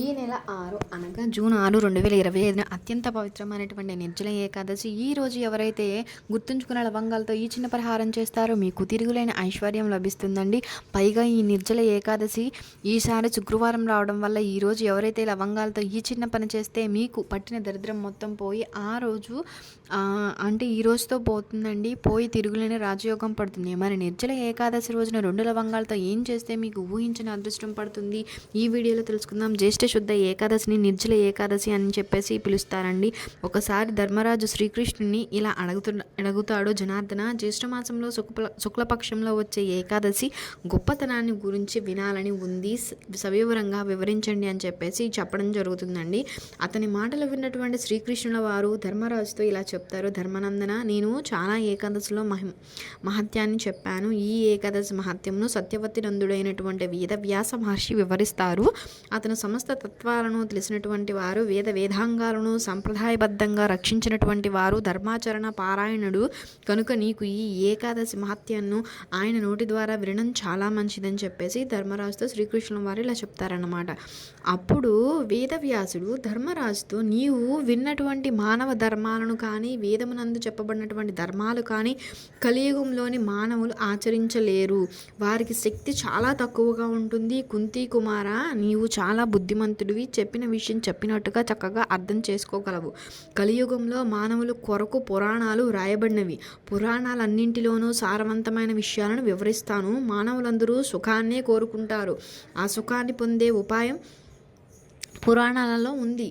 ఈ నెల 6 అనగా జూన్ 6, 2025 అత్యంత పవిత్రమైనటువంటి నిర్జల ఏకాదశి. ఈ రోజు ఎవరైతే గుర్తుంచుకున్న లవంగాలతో ఈ చిన్న పరిహారం చేస్తారో మీకు తిరుగులేని ఐశ్వర్యం లభిస్తుందండి. పైగా ఈ నిర్జల ఏకాదశి ఈసారి శుక్రవారం రావడం వల్ల ఈరోజు ఎవరైతే లవంగాలతో ఈ చిన్న పని చేస్తే మీకు పట్టిన దరిద్రం మొత్తం పోయి ఆ రోజు అంటే ఈ రోజుతో పోతుందండి. పోయి తిరుగులేని రాజయోగం పడుతుంది. మరి నిర్జల ఏకాదశి రోజున 2 లవంగాలతో ఏం చేస్తే మీకు ఊహించిన అదృష్టం పడుతుంది ఈ వీడియోలో తెలుసుకుందాం. జ్యేష్ఠ శుద్ధ ఏకాదశిని నిర్జల ఏకాదశి అని చెప్పేసి పిలుస్తారండి. ఒకసారి ధర్మరాజు శ్రీకృష్ణుని ఇలా అడుగుతాడు, జనార్దన, జ్యేష్ఠమాసంలో శుక్లపక్షంలో వచ్చే ఏకాదశి గొప్పతనాన్ని గురించి వినాలని ఉంది, సవివరంగా వివరించండి అని చెప్పేసి చెప్పడం జరుగుతుందండి. అతని మాటలు విన్నటువంటి శ్రీకృష్ణుల వారు ధర్మరాజుతో ఇలా చెప్తారు, ధర్మనందన, నేను చాలా ఏకాదశిలో మహత్యాన్ని చెప్పాను. ఈ ఏకాదశి మహత్యంను సత్యవతి నందుడైనటువంటి వేదవ్యాస మహర్షి వివరిస్తారు. అతను సమస్త తత్వాలను తెలిసినటువంటి వారు, వేదాంగాలను సంప్రదాయబద్ధంగా రక్షించినటువంటి వారు, ధర్మాచరణ పారాయణుడు కనుక నీకు ఈ ఏకాదశి మహత్యాన్ని ఆయన నోటి ద్వారా వినడం చాలా మంచిదని చెప్పేసి ధర్మరాజుతో శ్రీకృష్ణుల వారు ఇలా చెప్తారన్నమాట. అప్పుడు వేదవ్యాసుడు ధర్మరాజుతో, నీవు విన్నటువంటి మానవ ధర్మాలను కానీ వేదమునందు చెప్పబడినటువంటి ధర్మాలు కానీ కలియుగంలోని మానవులు ఆచరించలేరు. వారికి శక్తి చాలా తక్కువగా ఉంటుంది. కుంతి కుమార, నీవు చాలా బుద్ధిమంతుడివి. చెప్పిన విషయం చెప్పినట్టుగా చక్కగా అర్థం చేసుకోగలవు. కలియుగంలో మానవులు కొరకు పురాణాలు రాయబడినవి. పురాణాలన్నింటిలోనూ సారవంతమైన విషయాలను వివరిస్తాను. మానవులందరూ సుఖాన్నే కోరుకుంటారు. ఆ సుఖాన్ని పొందే ఉపాయం పురాణాలలో ఉంది.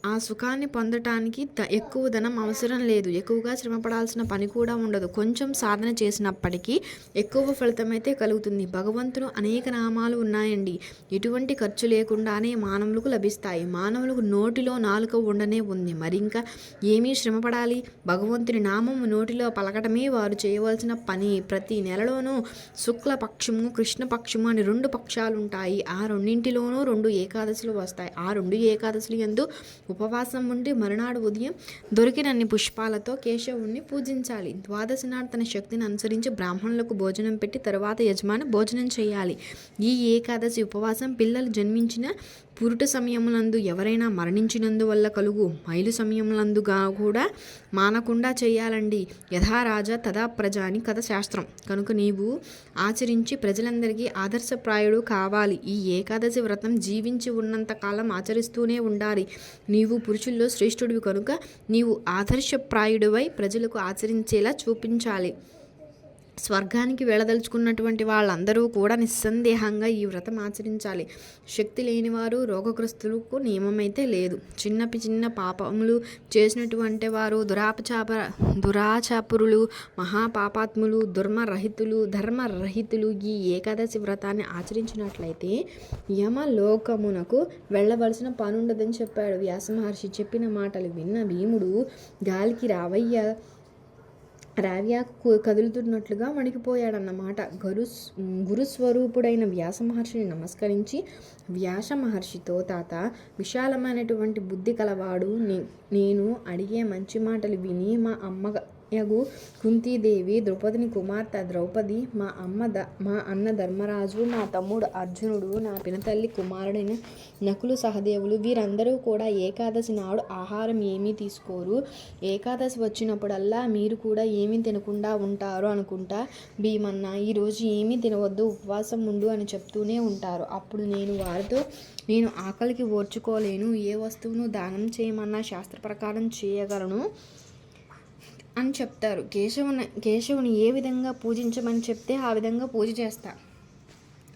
ఆ సుఖాన్ని పొందటానికి ఎక్కువ ధనం అవసరం లేదు. ఎక్కువగా శ్రమపడాల్సిన పని కూడా ఉండదు. కొంచెం సాధన చేసినప్పటికీ ఎక్కువ ఫలితమైతే కలుగుతుంది. భగవంతుడు అనేక నామాలు ఉన్నాయండి. ఎటువంటి ఖర్చు లేకుండానే మానవులకు లభిస్తాయి. మానవులకు నోటిలో నాలుక ఉండనే ఉంది. మరి ఇంకా ఏమీ శ్రమపడాలి? భగవంతుని నామం నోటిలో పలకటమే వారు చేయవలసిన పని. ప్రతి నెలలోనూ శుక్లపక్షము, కృష్ణపక్షము అని 2 పక్షాలు ఉంటాయి. ఆ రెండింటిలోనూ 2 ఏకాదశులు వస్తాయి. ఆ 2 ఏకాదశులు యందు ఉపవాసం ఉండి మరునాడు ఉదయం దొరికినన్ని పుష్పాలతో కేశవుణ్ణి పూజించాలి. ద్వాదశి నాడు తన శక్తిని అనుసరించి బ్రాహ్మణులకు భోజనం పెట్టి తరువాత యజమాని భోజనం చేయాలి. ఈ ఏకాదశి ఉపవాసం పిల్లలు జన్మించిన పురుట సమయములందు, ఎవరైనా మరణించినందువల్ల కలుగు మైలు సమయములందుగా కూడా మానకుండా చేయాలండి. యథా రాజా తదా ప్రజ అని కథ శాస్త్రం కనుక నీవు ఆచరించి ప్రజలందరికీ ఆదర్శప్రాయుడు కావాలి. ఈ ఏకాదశి వ్రతం జీవించి ఉన్నంత కాలం ఆచరిస్తూనే ఉండాలి. నీవు పురుషుల్లో శ్రేష్ఠుడివి కనుక నీవు ఆదర్శప్రాయుడివై ప్రజలకు ఆచరించేలా చూపించాలి. స్వర్గానికి వెళ్ళదలుచుకున్నటువంటి వాళ్ళందరూ కూడా నిస్సందేహంగా ఈ వ్రతం ఆచరించాలి. శక్తి లేనివారు, రోగగ్రస్తులకు నియమమైతే లేదు. చిన్న పాపములు చేసినటువంటి వారు, దురాచాపురులు, మహాపాపాత్ములు, ధర్మరహితులు ఈ ఏకాదశి వ్రతాన్ని ఆచరించినట్లయితే యమలోకమునకు వెళ్ళవలసిన పనుండదని చెప్పాడు వ్యాస మహర్షి. చెప్పిన మాటలు విన్న భీముడు గాలికి రావ్యాకు కదులుతున్నట్లుగా వణికిపోయాడన్నమాట. గురుస్వరూపుడైన వ్యాస మహర్షిని నమస్కరించి వ్యాస మహర్షితో, తాత, విశాలమైనటువంటి బుద్ధి కలవాడు, నేను అడిగే మంచి మాటలు విని మా అమ్మయగు కుంతీదేవి, ద్రౌపదిని కుమార్తె ద్రౌపది, మా అన్న ధర్మరాజు, మా తమ్ముడు అర్జునుడు, నా పినతల్లి కుమారుడైన నకులు సహదేవులు వీరందరూ కూడా ఏకాదశి నాడు ఆహారం ఏమీ తీసుకోరు. ఏకాదశి వచ్చినప్పుడల్లా మీరు కూడా ఏమీ తినకుండా ఉంటారు అనుకుంటా. భీమన్న, ఈరోజు ఏమీ తినవద్దు, ఉపవాసం ఉండు అని చెప్తూనే ఉంటారు. అప్పుడు నేను వారితో, నేను ఆకలికి ఓర్చుకోలేను, ఏ వస్తువును దానం చేయమన్నా శాస్త్ర ప్రకారం చేయగలను అని చెప్తారు. కేశవుని ఏ విధంగా పూజించమని చెప్తే ఆ విధంగా పూజ చేస్తా.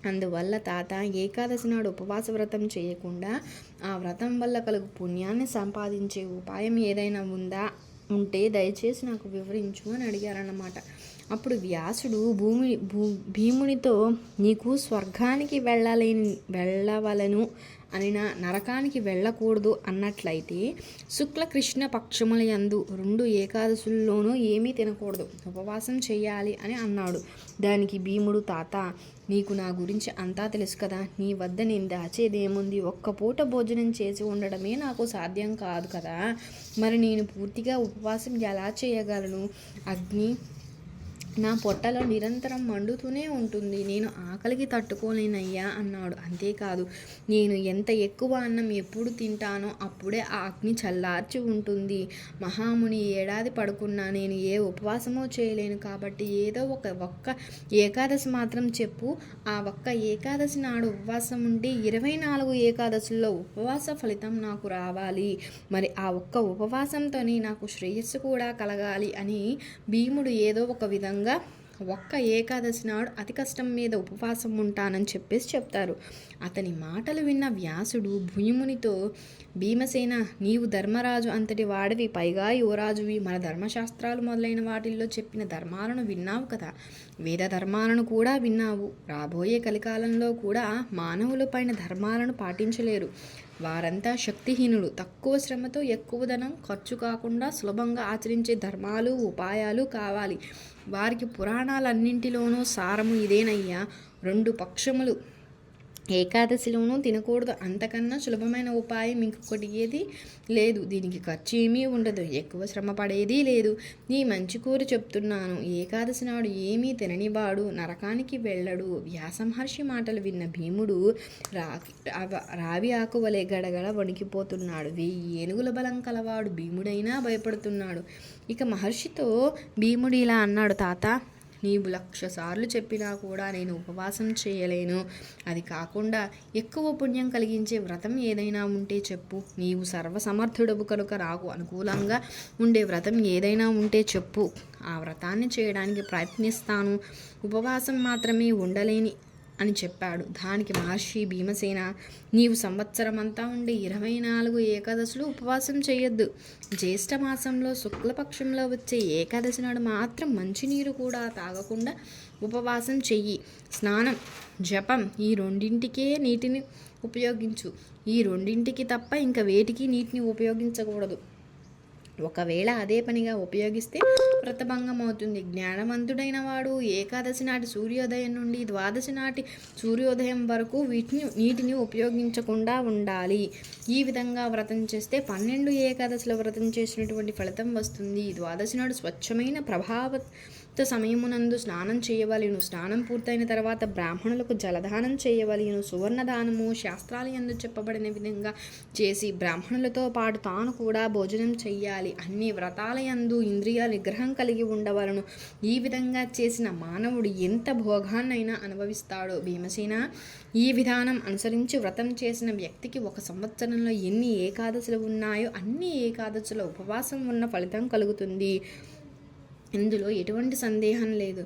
అందువల్ల తాత, ఏకాదశి నాడు ఉపవాస వ్రతం చేయకుండా ఆ వ్రతం వల్ల కలుగు పుణ్యాన్ని సంపాదించే ఉపాయం ఏదైనా ఉంటే దయచేసి నాకు వివరించు అని అడిగారన్నమాట. అప్పుడు వ్యాసుడు భీమునితో, నీకు స్వర్గానికి వెళ్ళవలను అనినా నరకానికి వెళ్ళకూడదు అన్నట్లయితే శుక్ల కృష్ణ పక్షముల యందు 2 ఏకాదశుల్లోనూ ఏమీ తినకూడదు, ఉపవాసం చేయాలి అని అన్నాడు. దానికి భీముడు, తాత, నీకు నా గురించి అంతా తెలుసు కదా, నీ వద్ద నేను దాచేదేముంది? ఒక్క పూట భోజనం చేసి ఉండడమే నాకు సాధ్యం కాదు కదా, మరి నేను పూర్తిగా ఉపవాసం ఎలా చేయగలను? అగ్ని నా పొట్టలో నిరంతరం మండుతూనే ఉంటుంది. నేను ఆకలికి తట్టుకోలేనయ్యా అన్నాడు. అంతేకాదు, నేను ఎంత ఎక్కువ అన్నం ఎప్పుడు తింటానో అప్పుడే ఆ అగ్ని చల్లార్చి ఉంటుంది. మహాముని ఏడాది పడుకున్నా నేను ఏ ఉపవాసమో చేయలేను. కాబట్టి ఏదో ఒక్క ఏకాదశి మాత్రం చెప్పు. ఆ ఒక్క ఏకాదశి నాడు ఉపవాసం ఉంటే 24 ఏకాదశుల్లో ఉపవాస ఫలితం నాకు రావాలి. మరి ఆ ఒక్క ఉపవాసంతోని నాకు శ్రేయస్సు కూడా కలగాలి అని భీముడు ఏదో ఒక విధంగా ఒక్క ఏకాదశి నాడు అతి కష్టం మీద ఉపవాసం ఉంటానని చెప్పేసి చెప్తారు. అతని మాటలు విన్న వ్యాసుడు భీమునితో, భీమసేన, నీవు ధర్మరాజు అంతటి వాడివి, పైగా యువరాజువి. మన ధర్మశాస్త్రాలు మొదలైన వాటిల్లో చెప్పిన ధర్మాలను విన్నావు కదా, వేద ధర్మాలను కూడా విన్నావు. రాబోయే కలికాలంలో కూడా మానవుల పైన ధర్మాలను పాటించలేరు. వారంతా శక్తిహీనులు. తక్కువ శ్రమతో ఎక్కువ ధనం ఖర్చు కాకుండా సులభంగా ఆచరించే ధర్మాలు, ఉపాయాలు కావాలి. వారికి పురాణాలన్నింటిలోనూ సారము ఇదేనయ్యా. 2 పక్షములు ఏకాదశిలోనూ తినకూడదు. అంతకన్నా సులభమైన ఉపాయం ఇంకొకటి ఏది లేదు. దీనికి ఖర్చు ఏమీ ఉండదు, ఎక్కువ శ్రమ పడేది లేదు. నీ మంచి కోరి చెప్తున్నాను. ఏకాదశి నాడు ఏమీ తిననివాడు నరకానికి వెళ్ళడు. వ్యాసమహర్షి మాటలు విన్న భీముడు రావి ఆకు వలె గడగడ వణికిపోతున్నాడు. 1000 ఏనుగుల బలం కలవాడు భీముడైనా భయపడుతున్నాడు. ఇక మహర్షితో భీముడు ఇలా అన్నాడు, తాత, నీవు 1,00,000 సార్లు చెప్పినా కూడా నేను ఉపవాసం చేయలేను. అది కాకుండా ఎక్కువ పుణ్యం కలిగించే వ్రతం ఏదైనా ఉంటే చెప్పు. నీవు సర్వసమర్థుడవు కనుక నాకు అనుకూలంగా ఉండే వ్రతం ఏదైనా ఉంటే చెప్పు. ఆ వ్రతాన్ని చేయడానికి ప్రయత్నిస్తాను. ఉపవాసం మాత్రమే ఉండలేని అని చెప్పాడు. దానికి మహర్షి భీమసేన, నీవు సంవత్సరమంతా ఉండి 24 ఏకాదశులు ఉపవాసం చేయొద్దు. జ్యేష్ఠ మాసంలో శుక్లపక్షంలో వచ్చే ఏకాదశి నాడు మాత్రం మంచినీరు కూడా తాగకుండా ఉపవాసం చెయ్యి. స్నానం, జపం ఈ రెండింటికే నీటిని ఉపయోగించు. ఈ రెండింటికి తప్ప ఇంకా వేటికి నీటిని ఉపయోగించకూడదు. ఒకవేళ అదే పనిగా ఉపయోగిస్తే వ్రతభంగం అవుతుంది. జ్ఞానవంతుడైన వాడు ఏకాదశి నాటి సూర్యోదయం నుండి ద్వాదశి నాటి సూర్యోదయం వరకు నీటిని ఉపయోగించకుండా ఉండాలి. ఈ విధంగా వ్రతం చేస్తే 12 ఏకాదశిలో వ్రతం చేసినటువంటి ఫలితం వస్తుంది. ద్వాదశి నాడు స్వచ్ఛమైన ప్రభావ సమయమునందు స్నానం చేయవలెను. స్నానం పూర్తయిన తర్వాత బ్రాహ్మణులకు జలదానం చేయవలెను. సువర్ణదానము శాస్త్రాలు యందు చెప్పబడిన విధంగా చేసి బ్రాహ్మణులతో పాటు తాను కూడా భోజనం చెయ్యాలి. అన్ని వ్రతాల యందు ఇంద్రియ నిగ్రహం కలిగి ఉండవలను. ఈ విధంగా చేసిన మానవుడు ఎంత భోగాన్నైనా అనుభవిస్తాడో. భీమసేన, ఈ విధానం అనుసరించి వ్రతం చేసిన వ్యక్తికి 1 సంవత్సరంలో ఎన్ని ఏకాదశులు ఉన్నాయో అన్ని ఏకాదశుల ఉపవాసం ఉన్న ఫలితం కలుగుతుంది. ఇందులో ఎటువంటి సందేహం లేదు.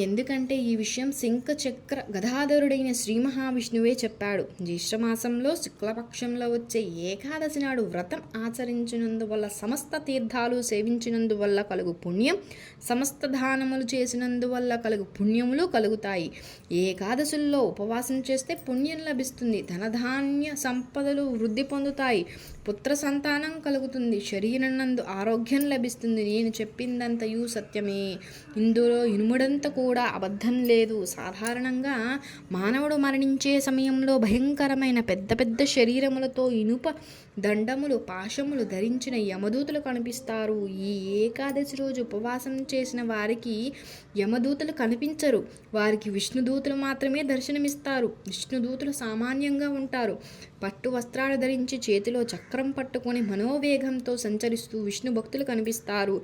ఎందుకంటే ఈ విషయం శంఖచక్ర గదాధరుడైన శ్రీ మహావిష్ణువే చెప్పాడు. జ్యేష్ఠమాసంలో శుక్లపక్షంలో వచ్చే ఏకాదశి నాడు వ్రతం ఆచరించినందువల్ల సమస్త తీర్థాలు సేవించినందువల్ల కలుగు పుణ్యం, సమస్త దానములు చేసినందువల్ల కలుగు పుణ్యములు కలుగుతాయి. ఏకాదశుల్లో ఉపవాసం చేస్తే పుణ్యం లభిస్తుంది. ధనధాన్య సంపదలు వృద్ధి పొందుతాయి. పుత్ర సంతానం కలుగుతుంది. శరీరనందు ఆరోగ్యం లభిస్తుంది. నేను చెప్పిందంతయు సత్యమే. ఇందులో ఇనుముడంత కూడా అబద్ధం లేదు. సాధారణంగా మానవుడు మరణించే సమయంలో భయంకరమైన పెద్ద పెద్ద శరీరములతో ఇనుప దండములు, పాశములు ధరించిన యమదూతలు కనిపిస్తారు. ఈ ఏకాదశి రోజు ఉపవాసం చేసిన వారికి యమదూతలు కనిపించరు. వారికి విష్ణుదూతలు మాత్రమే దర్శనమిస్తారు. విష్ణుదూతలు సామాన్యంగా ఉంటారు. పట్టు వస్త్రాలు ధరించి చేతిలో చక్రం పట్టుకొని మనోవేగంతో సంచరిస్తూ విష్ణు భక్తులు కనిపిస్తారు.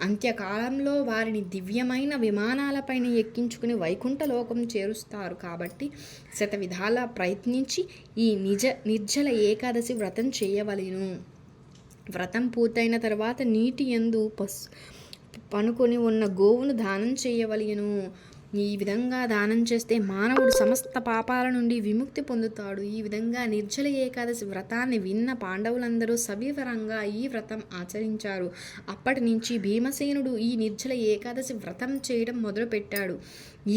అంత్యకాలంలో వారిని దివ్యమైన విమానాలపైన ఎక్కించుకుని వైకుంఠలోకం చేరుస్తారు. కాబట్టి శతవిధాల ప్రయత్నించి ఈ నిర్జల ఏకాదశి వ్రతం చేయవలెను. వ్రతం పూర్తయిన తర్వాత నీటి యందు పనుకొని ఉన్న గోవును దానం చేయవలెను. ఈ విధంగా దానం చేస్తే మానవుడు సమస్త పాపాల నుండి విముక్తి పొందుతాడు. ఈ విధంగా నిర్జల ఏకాదశి వ్రతాన్ని విన్న పాండవులందరూ సవివరంగా ఈ వ్రతం ఆచరించారు. అప్పటి నుంచి భీమసేనుడు ఈ నిర్జల ఏకాదశి వ్రతం చేయడం మొదలుపెట్టాడు.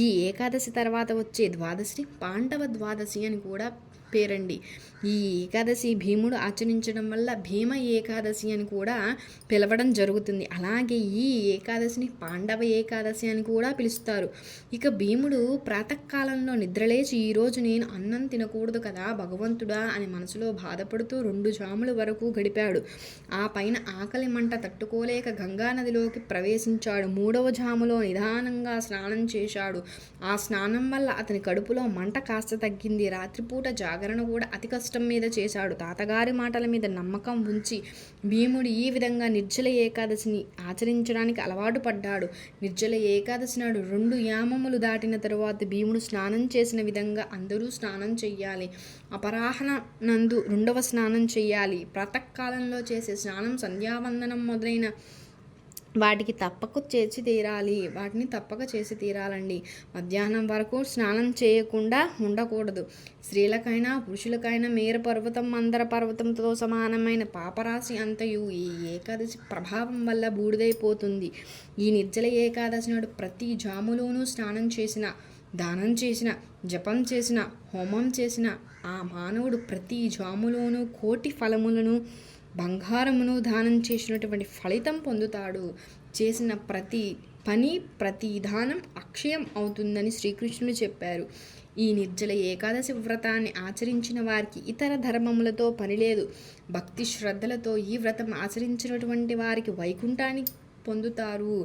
ఈ ఏకాదశి తర్వాత వచ్చే ద్వాదశిని పాండవ ద్వాదశి అని కూడా పేరండి. ఈ ఏకాదశి భీముడు ఆచరించడం వల్ల భీమ ఏకాదశి అని కూడా పిలవడం జరుగుతుంది. అలాగే ఈ ఏకాదశిని పాండవ ఏకాదశి అని కూడా పిలుస్తారు. ఇక భీముడు ప్రాతకాలంలో నిద్రలేచి ఈరోజు నేను అన్నం తినకూడదు కదా భగవంతుడా అని మనసులో బాధపడుతూ 2 జాముల వరకు గడిపాడు. ఆ పైన ఆకలి మంట తట్టుకోలేక గంగానదిలోకి ప్రవేశించాడు. 3వ జాములో నిదానంగా స్నానం చేశాడు. ఆ స్నానం వల్ల అతని కడుపులో మంట కాస్త తగ్గింది. రాత్రిపూట జాగరణ కూడా అతి కష్టం మీద చేశాడు. తాతగారి మాటల మీద నమ్మకం ఉంచి భీముడు ఈ విధంగా నిర్జల ఏకాదశిని ఆచరించడానికి అలవాటు పడ్డాడు. నిర్జల ఏకాదశి నాడు 2 యామములు దాటిన తరువాత భీముడు స్నానం చేసిన విధంగా అందరూ స్నానం చెయ్యాలి. అపరాహ్న నందు 2వ స్నానం చెయ్యాలి. ప్రాతకాలంలో చేసే స్నానం సంధ్యావందనం మొదలైన వాటిని తప్పక చేసి తీరాలండి. మధ్యాహ్నం వరకు స్నానం చేయకుండా ఉండకూడదు. స్త్రీలకైనా పురుషులకైనా మేరు పర్వతం మందర పర్వతంతో సమానమైన పాపరాశి అంతయు ఈ ఏకాదశి ప్రభావం వల్ల బూడిదైపోతుంది. ఈ నిర్జల ఏకాదశి నాడు ప్రతి జాములోనూ స్నానం చేసిన, దానం చేసిన, జపం చేసిన, హోమం చేసిన ఆ మానవుడు ప్రతి జాములోనూ కోటి ఫలములను బంగారమును దానం చేసినటువంటి ఫలితం పొందుతాడు. చేసిన ప్రతి పని ప్రతి దానం అక్షయం అవుతుందని శ్రీకృష్ణుడు చెప్పారు. ఈ నిర్జల ఏకాదశి వ్రతాన్ని ఆచరించిన వారికి ఇతర ధర్మములతో పని లేదు. భక్తి శ్రద్ధలతో ఈ వ్రతం ఆచరించినటువంటి వారికి వైకుంఠాన్ని పొందుతారు.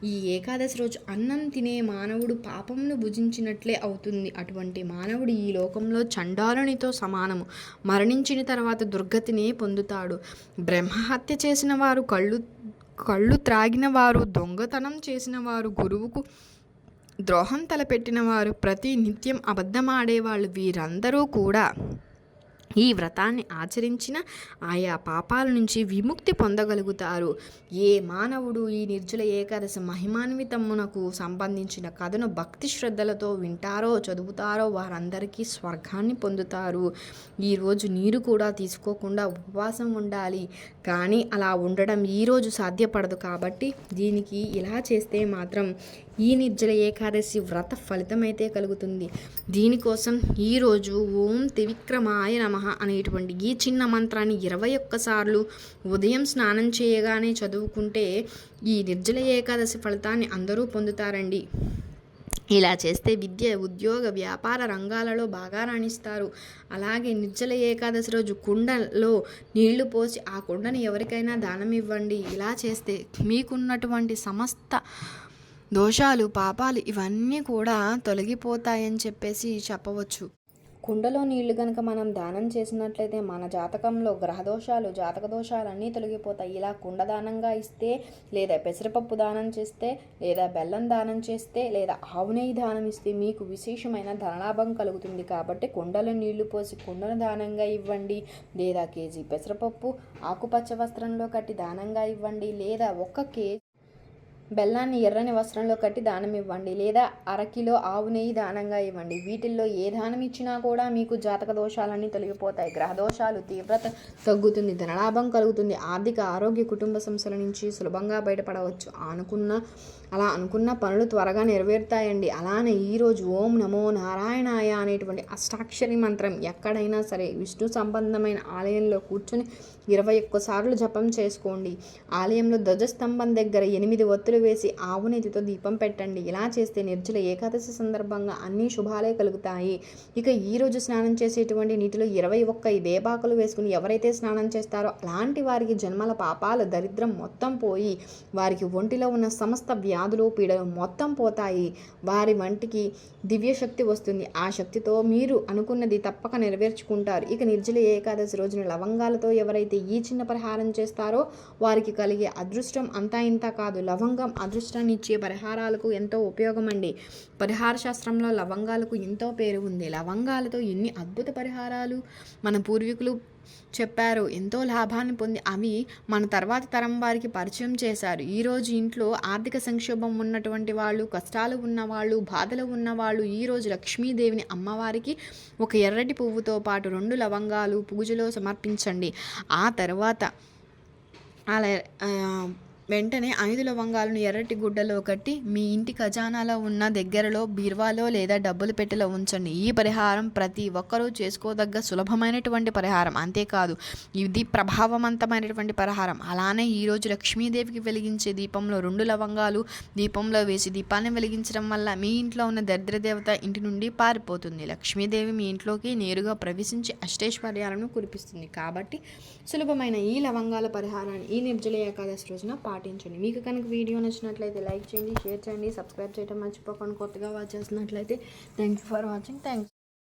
ఈ ఏకాదశి రోజు అన్నం తినే మానవుడు పాపమును భుజించినట్లే అవుతుంది. అటువంటి మానవుడు ఈ లోకంలో చండాలునితో సమానము. మరణించిన తర్వాత దుర్గతినే పొందుతాడు. బ్రహ్మహత్య చేసిన వారు, కళ్ళు త్రాగిన వారు, దొంగతనం చేసిన వారు, గురువుకు ద్రోహం తలపెట్టిన వారు, ప్రతి నిత్యం అబద్ధమాడేవాళ్ళు వీరందరూ కూడా ఈ వ్రతాన్ని ఆచరించిన ఆయా పాపాల నుంచి విముక్తి పొందగలుగుతారు. ఏ మానవుడు ఈ నిర్జల ఏకాదశి మహిమాన్వితమునకు సంబంధించిన కథను భక్తి శ్రద్ధలతో వింటారో చదువుతారో వారందరికీ స్వర్గాన్ని పొందుతారు. ఈరోజు నీరు కూడా తీసుకోకుండా ఉపవాసం ఉండాలి. కానీ అలా ఉండడం ఈరోజు సాధ్యపడదు. కాబట్టి దీనికి ఇలా చేస్తే మాత్రం ఈ నిర్జల ఏకాదశి వ్రత ఫలితమైతే కలుగుతుంది. దీనికోసం ఈరోజు ఓం త్రివిక్రమాయ నమః అనేటువంటి ఈ చిన్న మంత్రాన్ని 21 సార్లు ఉదయం స్నానం చేయగానే చదువుకుంటే ఈ నిర్జల ఏకాదశి ఫలితాన్ని అందరూ పొందుతారండి. ఇలా చేస్తే విద్య, ఉద్యోగ, వ్యాపార రంగాలలో బాగా రాణిస్తారు. అలాగే నిర్జల ఏకాదశి రోజు కుండలో నీళ్లు పోసి ఆ కుండని ఎవరికైనా దానం ఇవ్వండి. ఇలా చేస్తే మీకున్నటువంటి సమస్త దోషాలు, పాపాలు ఇవన్నీ కూడా తొలగిపోతాయని చెప్పేసి చెప్పవచ్చు. కుండలో నీళ్లు కనుక మనం దానం చేసినట్లయితే మన జాతకంలో గ్రహదోషాలు, జాతక దోషాలు అన్నీ తొలగిపోతాయి. ఇలా కుండ దానంగా ఇస్తే, లేదా పెసరపప్పు దానం చేస్తే, లేదా బెల్లం దానం చేస్తే, లేదా ఆవు నెయ్యి దానం ఇస్తే మీకు విశేషమైన ధనలాభం కలుగుతుంది. కాబట్టి కుండలో నీళ్లు పోసి కుండను దానంగా ఇవ్వండి. లేదా కేజీ పెసరపప్పు ఆకుపచ్చ వస్త్రంలో కట్టి దానంగా ఇవ్వండి. లేదా 1 కేజీ బెల్లాన్ని ఎర్రని వస్త్రంలో కట్టి దానం ఇవ్వండి. లేదా 1/2 కిలో ఆవు నెయ్యి దానంగా ఇవ్వండి. వీటిల్లో ఏ దానం ఇచ్చినా కూడా మీకు జాతక దోషాలన్నీ తొలగిపోతాయి. గ్రహ దోషాలు తీవ్రత తగ్గుతుంది. ధనలాభం కలుగుతుంది. ఆర్థిక, ఆరోగ్య, కుటుంబ సమస్యల నుంచి సులభంగా బయటపడవచ్చు. అలా అనుకున్న పనులు త్వరగా నెరవేరుతాయండి. అలానే ఈరోజు ఓం నమో నారాయణాయ అనేటువంటి అష్టాక్షరి మంత్రం ఎక్కడైనా సరే విష్ణు సంబంధమైన ఆలయంలో కూర్చొని 21 సార్లు జపం చేసుకోండి. ఆలయంలో ధ్వజస్తంభం దగ్గర 8 ఒత్తులు వేసి ఆవు నెయ్యితో దీపం పెట్టండి. ఇలా చేస్తే నిర్జల ఏకాదశి సందర్భంగా అన్ని శుభాలే కలుగుతాయి. ఇక ఈరోజు స్నానం చేసేటువంటి నీటిలో 21 వేపాకులు వేసుకుని ఎవరైతే స్నానం చేస్తారో అలాంటి వారికి జన్మల పాపాలు, దరిద్రం మొత్తం పోయి వారికి ఒంటిలో ఉన్న సమస్త వ్యాధులు, పీడలు మొత్తం పోతాయి. వారి వంటికి దివ్యశక్తి వస్తుంది. ఆ శక్తితో మీరు అనుకున్నది తప్పక నెరవేర్చుకుంటారు. ఇక నిర్జల ఏకాదశి రోజున లవంగాలతో ఎవరైతే ఈ చిన్న పరిహారం చేస్తారో వారికి కలిగే అదృష్టం అంతా ఇంత కాదు. లవంగం అదృష్టాన్ని ఇచ్చే పరిహారాలకు ఎంతో ఉపయోగం అండి. పరిహార శాస్త్రంలో లవంగాలకు ఎంతో పేరు ఉంది. లవంగాలతో ఎన్ని అద్భుత పరిహారాలు మన పూర్వీకులు చెప్పారు. ఎంతో లాభాన్ని పొంది అవి మన తర్వాత తరం వారికి పరిచయం చేశారు. ఈరోజు ఇంట్లో ఆర్థిక సంక్షోభం ఉన్నటువంటి వాళ్ళు, కష్టాలు ఉన్నవాళ్ళు, బాధలు ఉన్నవాళ్ళు ఈరోజు లక్ష్మీదేవిని అమ్మవారికి ఒక ఎర్రటి పువ్వుతో పాటు 2 లవంగాలు పూజలో సమర్పించండి. ఆ తర్వాత అలా వెంటనే 5 లవంగాలను ఎర్రటి గుడ్డలో కట్టి మీ ఇంటి ఖజానాలో ఉన్న దగ్గరలో బీరువాలో లేదా డబ్బులు పెట్టెలో ఉంచండి. ఈ పరిహారం ప్రతి ఒక్కరూ చేసుకోదగ్గ సులభమైనటువంటి పరిహారం. అంతేకాదు ఇది ప్రభావవంతమైనటువంటి పరిహారం. అలానే ఈరోజు లక్ష్మీదేవికి వెలిగించే దీపంలో 2 లవంగాలు దీపంలో వేసి దీపాన్ని వెలిగించడం వల్ల మీ ఇంట్లో ఉన్న దరిద్ర దేవత ఇంటి నుండి పారిపోతుంది. లక్ష్మీదేవి మీ ఇంట్లోకి నేరుగా ప్రవేశించి అష్టైశ్వర్యాలను కురిపిస్తుంది. కాబట్టి సులభమైన ఈ లవంగాల పరిహారాన్ని ఈ నిర్జల ఏకాదశి రోజున పాటించండి. మీకు కనుక వీడియో నచ్చినట్లయితే లైక్ చేయండి, షేర్ చేయండి, సబ్స్క్రైబ్ చేయడం మర్చిపోకండి. కొత్తగా వాచ్ చేస్తున్నట్లయితే thank you for watching. Thanks.